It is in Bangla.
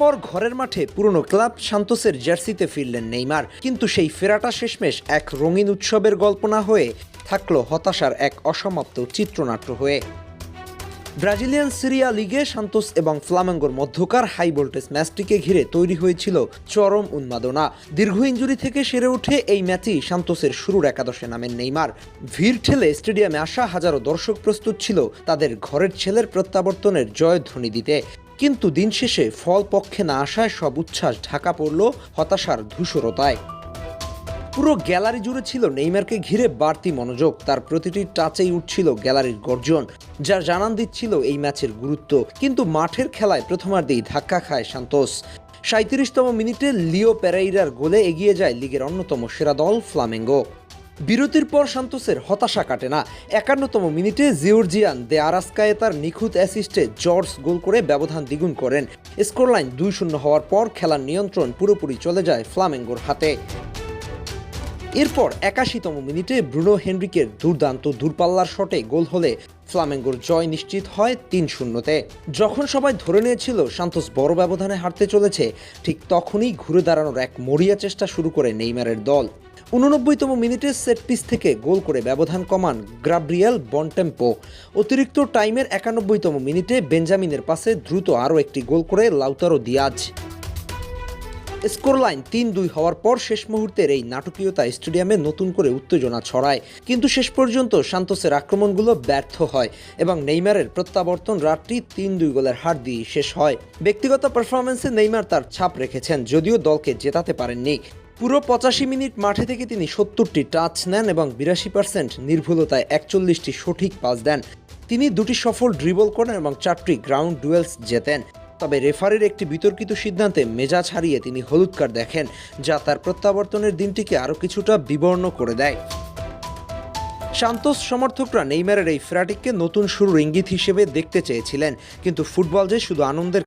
পর ঘরের মাঠে পুরনো ক্লাব সান্তোসের জার্সিতে ফিরলেন নেইমার, কিন্তু সেই ফেরাটা শেষমেশ এক রঙিন উৎসবের গল্প না হয়ে থাকলো হতাশার এক অসমাপ্ত চিত্রনাট্য হয়ে। ব্রাজিলিয়ান সিরিয়া লিগে সান্তোস এবং ফ্লামেঙ্গোর মধ্যকার হাই ভোল্টেজ ম্যাচটিকে ঘিরে তৈরি হয়েছিল চরম উন্মাদনা। দীর্ঘ ইনজুরি থেকে সেরে উঠে এই ম্যাচেই সান্তোসের শুরুর একাদশে নামেন নেইমার। ভিড় ঠেলে স্টেডিয়ামে আসা হাজারো দর্শক প্রস্তুত ছিল তাদের ঘরের ছেলের প্রত্যাবর্তনের জয়ধ্বনি দিতে, কিন্তু দিন শেষে ফল পক্ষে না আসায় সব উচ্ছ্বাস ঢাকা পড়ল হতাশার ধূসরতায়। পুরো গ্যালারি জুড়ে ছিল নেইমারকে ঘিরে বাড়তি মনোযোগ, তার প্রতিটি টাচেই উঠছিল গ্যালারির গর্জন, যা জানান দিচ্ছিল এই ম্যাচের গুরুত্ব। কিন্তু মাঠের খেলায় প্রথমার্ধেই ধাক্কা খায় সান্তোস। ৩৭তম মিনিটে লিও পেরেইরার গোলে এগিয়ে যায় লিগের অন্যতম সেরা দল ফ্লামেঙ্গো। বিরতির পর সান্তোসের হতাশা কাটে না। ৫১তম মিনিটে জিওর্জিয়ান দে আরাস্কায়েতার নিখুঁত অ্যাসিস্টে জর্জ গোল করে ব্যবধান দ্বিগুণ করেন। স্কোরলাইন ২-০ হওয়ার পর খেলার নিয়ন্ত্রণ পুরোপুরি চলে যায় ফ্লামেঙ্গোর হাতে। এরপর ৮১তম মিনিটে ব্রুনো হেনরিকের দুর্দান্ত দূরপাল্লার শটে গোল হলে ফ্লামেঙ্গোর জয় নিশ্চিত হয় ৩-০-তে। যখন সবাই ধরে নিয়েছিল সান্তোস বড় ব্যবধানে হারতে চলেছে, ঠিক তখনই ঘুরে দাঁড়ানোর এক মরিয়া চেষ্টা শুরু করে নেইমারের দল। ৮৯তম মিনিটে সেট পিস থেকে গোল করে ব্যবধান কমান গ্রাব্রিয়েল বনটেম্পো। অতিরিক্ত টাইমের ৯১তম মিনিটে বেঞ্জামিনের পাশে দ্রুত আরও একটি গোল করে লাউতারো দিয়াজ। স্কোরলাইন ৩-২ হওয়ার পর শেষ মুহূর্তের এই নাটকীয়তা স্টেডিয়ামে নতুন করে উত্তেজনা ছড়ায়, কিন্তু শেষ পর্যন্ত সান্তোসের আক্রমণগুলো ব্যর্থ হয় এবং নেইমারের প্রত্যাবর্তন রাতটি ৩-২ গোলের হার দিয়ে শেষ হয়। ব্যক্তিগত পারফরম্যান্সে নেইমার তার ছাপ রেখেছেন, যদিও দলকে জেতাতে পারেননি। পুরো ৮৫ মিনিট মাঠে থেকে তিনি ৭০টি টাচ নেন এবং ৮২% নির্ভুলতায় ৪১টি সঠিক পাস দেন। তিনি ২টি সফল ড্রিবল করেন এবং ৪টি গ্রাউন্ড ডুয়েলস জেতেন। তবে রেফারির একটি বিতর্কিত সিদ্ধান্তে মেজাজ হারিয়ে তিনি হলুদ কার্ড দেখেন, যা তার প্রত্যাবর্তনের দিনটিকে আরও কিছুটা বিবর্ণ করে দেয়। সান্তোস সমর্থকরা নেইমারের এই ফেরাটিকে নতুন শুরুর ইঙ্গিত হিসেবে দেখতে চেয়েছিলেন, কিন্তু ফুটবল যে শুধু আনন্দের